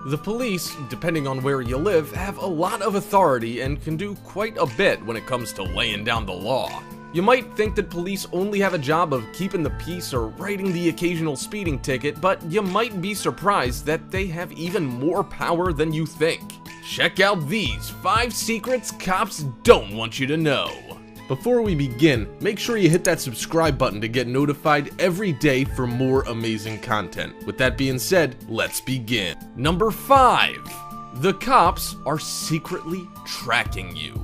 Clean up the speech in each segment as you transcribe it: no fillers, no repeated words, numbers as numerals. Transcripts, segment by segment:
The police, depending on where you live, have a lot of authority and can do quite a bit when it comes to laying down the law. You might think that police only have a job of keeping the peace or writing the occasional speeding ticket, but you might be surprised that they have even more power than you think. Check out these 5 secrets cops don't want you to know. Before we begin, make sure you hit that subscribe button to get notified every day for more amazing content. With that being said, let's begin. Number 5. The cops are secretly tracking you.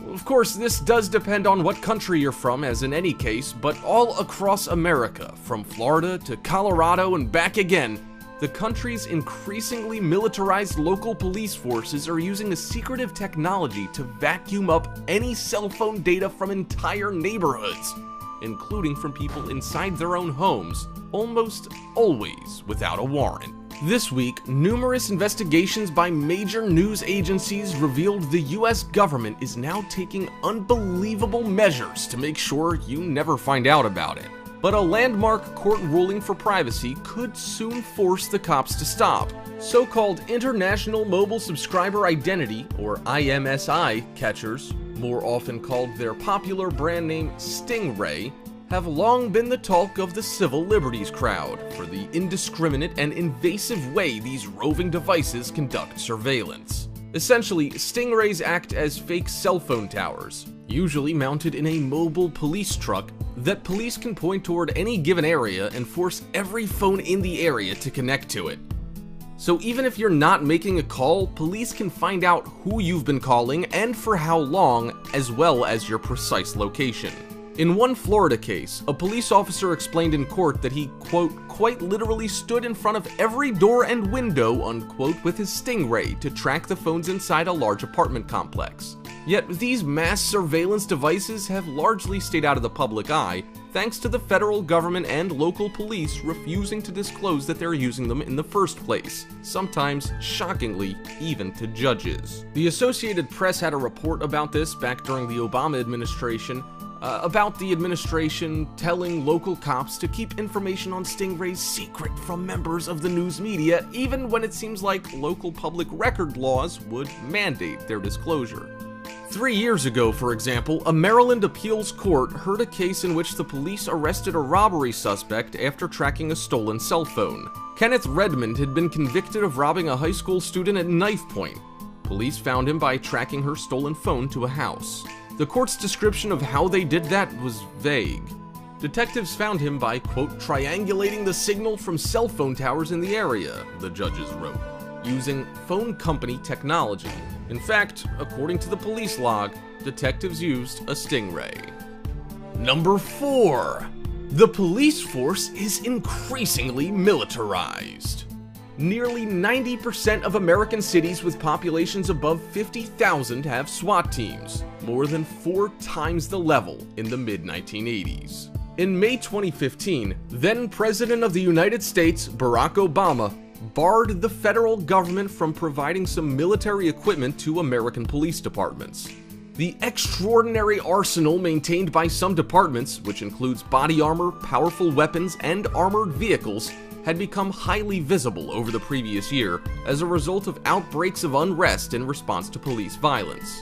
Of course, this does depend on what country you're from, as in any case, but all across America, from Florida to Colorado and back again, the country's increasingly militarized local police forces are using a secretive technology to vacuum up any cell phone data from entire neighborhoods, including from people inside their own homes, almost always without a warrant. This week, numerous investigations by major news agencies revealed the US government is now taking unbelievable measures to make sure you never find out about it. But a landmark court ruling for privacy could soon force the cops to stop. So-called International Mobile Subscriber Identity, or IMSI, catchers, more often called their popular brand name Stingray, have long been the talk of the civil liberties crowd for the indiscriminate and invasive way these roving devices conduct surveillance. Essentially, Stingrays act as fake cell phone towers, usually mounted in a mobile police truck that police can point toward any given area and force every phone in the area to connect to it. So even if you're not making a call, police can find out who you've been calling and for how long, as well as your precise location. In one Florida case, a police officer explained in court that he, quote, quite literally stood in front of every door and window, unquote, with his Stingray to track the phones inside a large apartment complex. Yet these mass surveillance devices have largely stayed out of the public eye, thanks to the federal government and local police refusing to disclose that they're using them in the first place, sometimes, shockingly, even to judges. The Associated Press had a report about this back during the Obama administration, about the administration telling local cops to keep information on Stingrays secret from members of the news media, even when it seems like local public record laws would mandate their disclosure. 3 years ago, for example, a Maryland appeals court heard a case in which the police arrested a robbery suspect after tracking a stolen cell phone. Kenneth Redmond had been convicted of robbing a high school student at knife point. Police found him by tracking her stolen phone to a house. The court's description of how they did that was vague. Detectives found him by, quote, triangulating the signal from cell phone towers in the area, the judges wrote, using phone company technology. In fact, according to the police log, detectives used a Stingray. Number 4. The police force is increasingly militarized. Nearly 90% of American cities with populations above 50,000 have SWAT teams, more than 4 times the level in the mid-1980s. In May 2015, then President of the United States, Barack Obama, barred the federal government from providing some military equipment to American police departments. The extraordinary arsenal maintained by some departments, which includes body armor, powerful weapons, and armored vehicles, had become highly visible over the previous year as a result of outbreaks of unrest in response to police violence.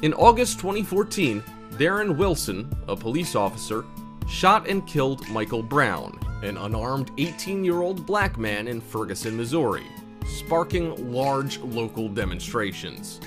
In August 2014, Darren Wilson, a police officer, shot and killed Michael Brown, an unarmed 18-year-old black man in Ferguson, Missouri, sparking large local demonstrations.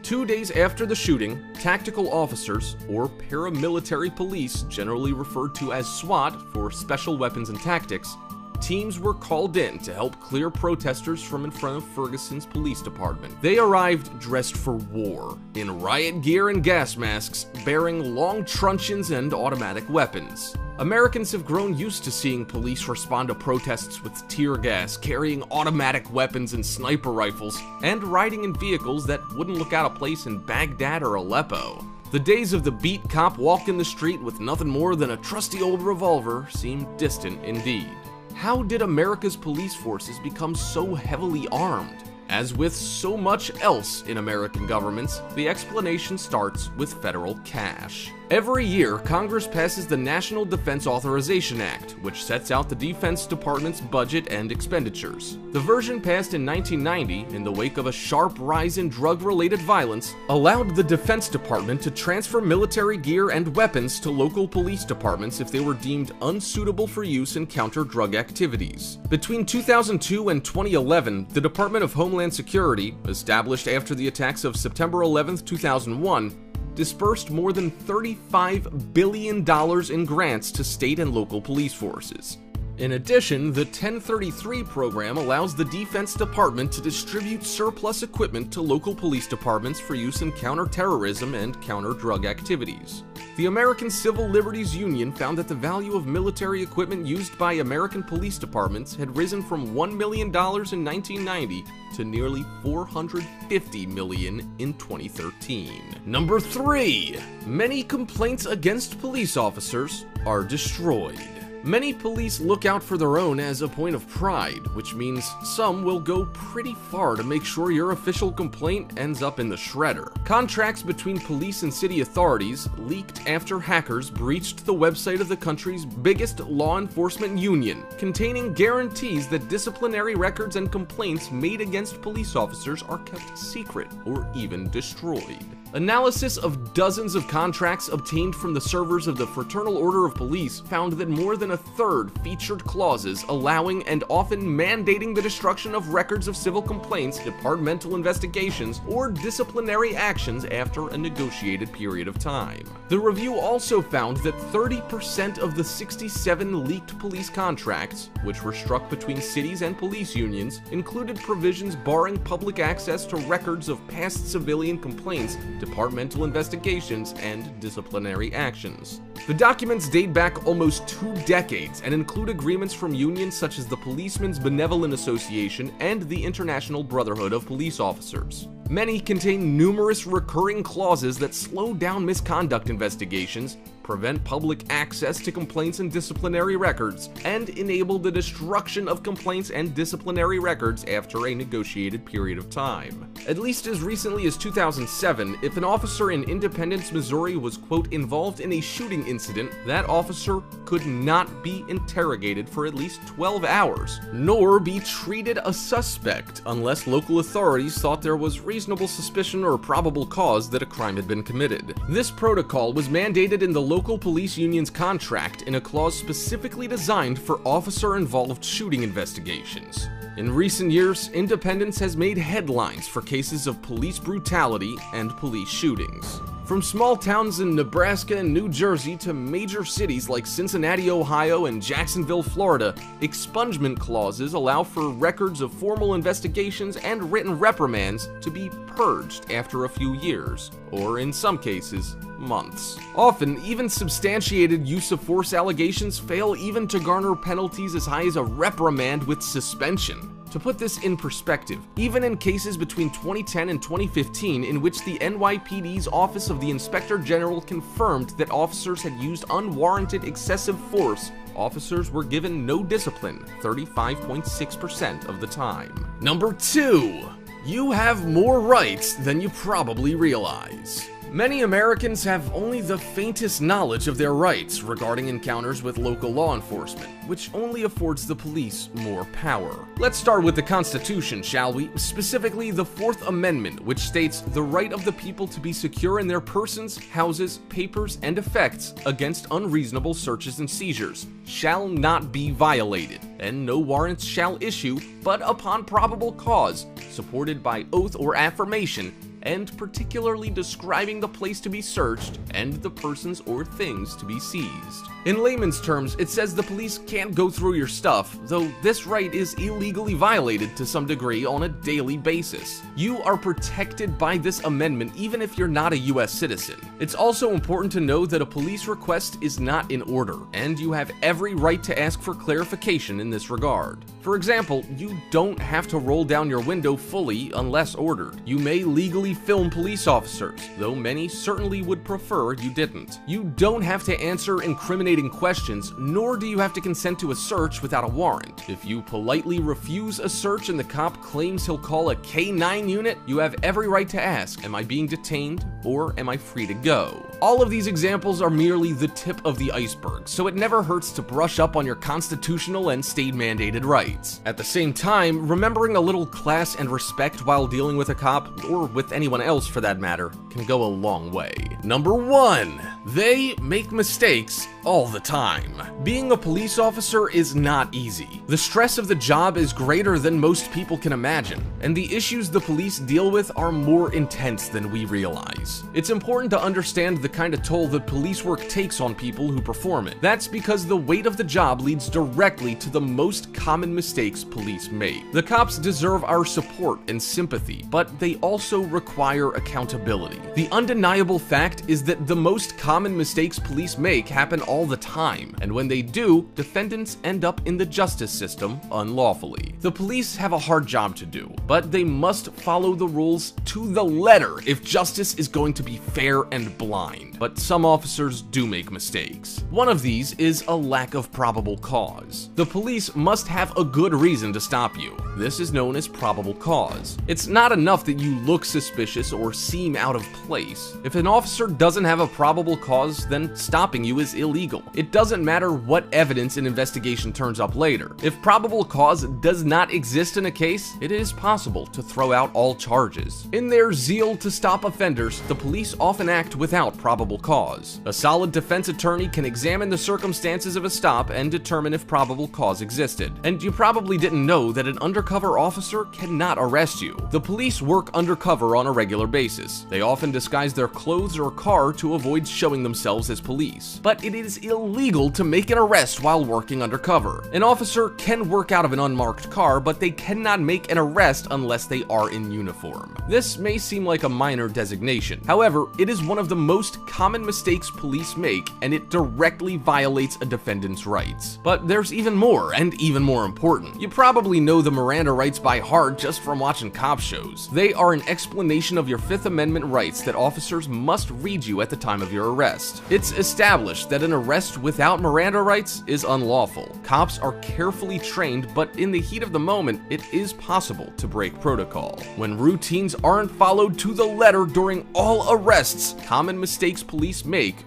2 days after the shooting, tactical officers, or paramilitary police, generally referred to as SWAT for Special Weapons and Tactics, teams were called in to help clear protesters from in front of Ferguson's police department. They arrived dressed for war, in riot gear and gas masks, bearing long truncheons and automatic weapons. Americans have grown used to seeing police respond to protests with tear gas, carrying automatic weapons and sniper rifles, and riding in vehicles that wouldn't look out of place in Baghdad or Aleppo. The days of the beat cop walking the street with nothing more than a trusty old revolver seem distant indeed. How did America's police forces become so heavily armed? As with so much else in American governments, the explanation starts with federal cash. Every year, Congress passes the National Defense Authorization Act, which sets out the Defense Department's budget and expenditures. The version passed in 1990, in the wake of a sharp rise in drug-related violence, allowed the Defense Department to transfer military gear and weapons to local police departments if they were deemed unsuitable for use in counter-drug activities. Between 2002 and 2011, the Department of Homeland Security, established after the attacks of September 11, 2001, dispersed more than $35 billion in grants to state and local police forces. In addition, the 1033 program allows the Defense Department to distribute surplus equipment to local police departments for use in counterterrorism and counter-drug activities. The American Civil Liberties Union found that the value of military equipment used by American police departments had risen from $1 million in 1990 to nearly $450 million in 2013. Number 3. Many complaints against police officers are destroyed. Many police look out for their own as a point of pride, which means some will go pretty far to make sure your official complaint ends up in the shredder. Contracts between police and city authorities leaked after hackers breached the website of the country's biggest law enforcement union, containing guarantees that disciplinary records and complaints made against police officers are kept secret or even destroyed. Analysis of dozens of contracts obtained from the servers of the Fraternal Order of Police found that more than a third featured clauses allowing and often mandating the destruction of records of civil complaints, departmental investigations, or disciplinary actions after a negotiated period of time. The review also found that 30% of the 67 leaked police contracts, which were struck between cities and police unions, included provisions barring public access to records of past civilian complaints, departmental investigations, and disciplinary actions. The documents date back almost 2 decades and include agreements from unions such as the Policemen's Benevolent Association and the International Brotherhood of Police Officers. Many contain numerous recurring clauses that slow down misconduct investigations, prevent public access to complaints and disciplinary records, and enable the destruction of complaints and disciplinary records after a negotiated period of time. At least as recently as 2007, if an officer in Independence, Missouri was, quote, involved in a shooting incident, that officer could not be interrogated for at least 12 hours, nor be treated a suspect unless local authorities thought there was reasonable suspicion or probable cause that a crime had been committed. This protocol was mandated in the local police union's contract in a clause specifically designed for officer-involved shooting investigations. In recent years, Independence has made headlines for cases of police brutality and police shootings. From small towns in Nebraska and New Jersey to major cities like Cincinnati, Ohio, and Jacksonville, Florida, expungement clauses allow for records of formal investigations and written reprimands to be purged after a few years, or in some cases, months. Often, even substantiated use of force allegations fail even to garner penalties as high as a reprimand with suspension. To put this in perspective, even in cases between 2010 and 2015 in which the NYPD's Office of the Inspector General confirmed that officers had used unwarranted excessive force, officers were given no discipline 35.6% of the time. Number 2. You have more rights than you probably realize. Many Americans have only the faintest knowledge of their rights regarding encounters with local law enforcement, which only affords the police more power. Let's start with the Constitution, shall we? Specifically, the Fourth Amendment, which states the right of the people to be secure in their persons, houses, papers, and effects against unreasonable searches and seizures shall not be violated, and no warrants shall issue but upon probable cause, supported by oath or affirmation, and particularly describing the place to be searched and the persons or things to be seized. In layman's terms, it says the police can't go through your stuff, though this right is illegally violated to some degree on a daily basis. You are protected by this amendment even if you're not a US citizen. It's also important to know that a police request is not in order, and you have every right to ask for clarification in this regard. For example, you don't have to roll down your window fully unless ordered. You may legally film police officers, though many certainly would prefer you didn't. You don't have to answer incriminating incriminating questions, nor do you have to consent to a search without a warrant. If you politely refuse a search and the cop claims he'll call a K-9 unit, you have every right to ask, am I being detained or am I free to go? All of these examples are merely the tip of the iceberg, so it never hurts to brush up on your constitutional and state-mandated rights. At the same time, remembering a little class and respect while dealing with a cop, or with anyone else for that matter, can go a long way. Number 1. They make mistakes all the time. Being a police officer is not easy. The stress of the job is greater than most people can imagine, and the issues the police deal with are more intense than we realize. It's important to understand the kind of toll that police work takes on people who perform it. That's because the weight of the job leads directly to the most common mistakes police make. The cops deserve our support and sympathy, but they also require accountability. The undeniable fact is that the most common mistakes police make happen all the time, and when they do, defendants end up in the justice system unlawfully. The police have a hard job to do, but they must follow the rules to the letter if justice is going to be fair and blind. But some officers do make mistakes. One of these is a lack of probable cause. The police must have a good reason to stop you. This is known as probable cause. It's not enough that you look suspicious or seem out of place. If an officer doesn't have a probable cause, then stopping you is illegal. It doesn't matter what evidence an investigation turns up later. If probable cause does not exist in a case, it is possible to throw out all charges. In their zeal to stop offenders, the police often act without probable cause. A solid defense attorney can examine the circumstances of a stop and determine if probable cause existed. And you probably didn't know that an undercover officer cannot arrest you. The police work undercover on a regular basis. They often disguise their clothes or car to avoid showing themselves as police. But it is illegal to make an arrest while working undercover. An officer can work out of an unmarked car, but they cannot make an arrest unless they are in uniform. This may seem like a minor designation. However, it is one of the most common mistakes police make, and it directly violates a defendant's rights. But there's even more, and even more important. You probably know the Miranda rights by heart just from watching cop shows. They are an explanation of your Fifth Amendment rights that officers must read you at the time of your arrest. It's established that an arrest without Miranda rights is unlawful. Cops are carefully trained, but in the heat of the moment, it is possible to break protocol. When routines aren't followed to the letter during all arrests, common mistakes police make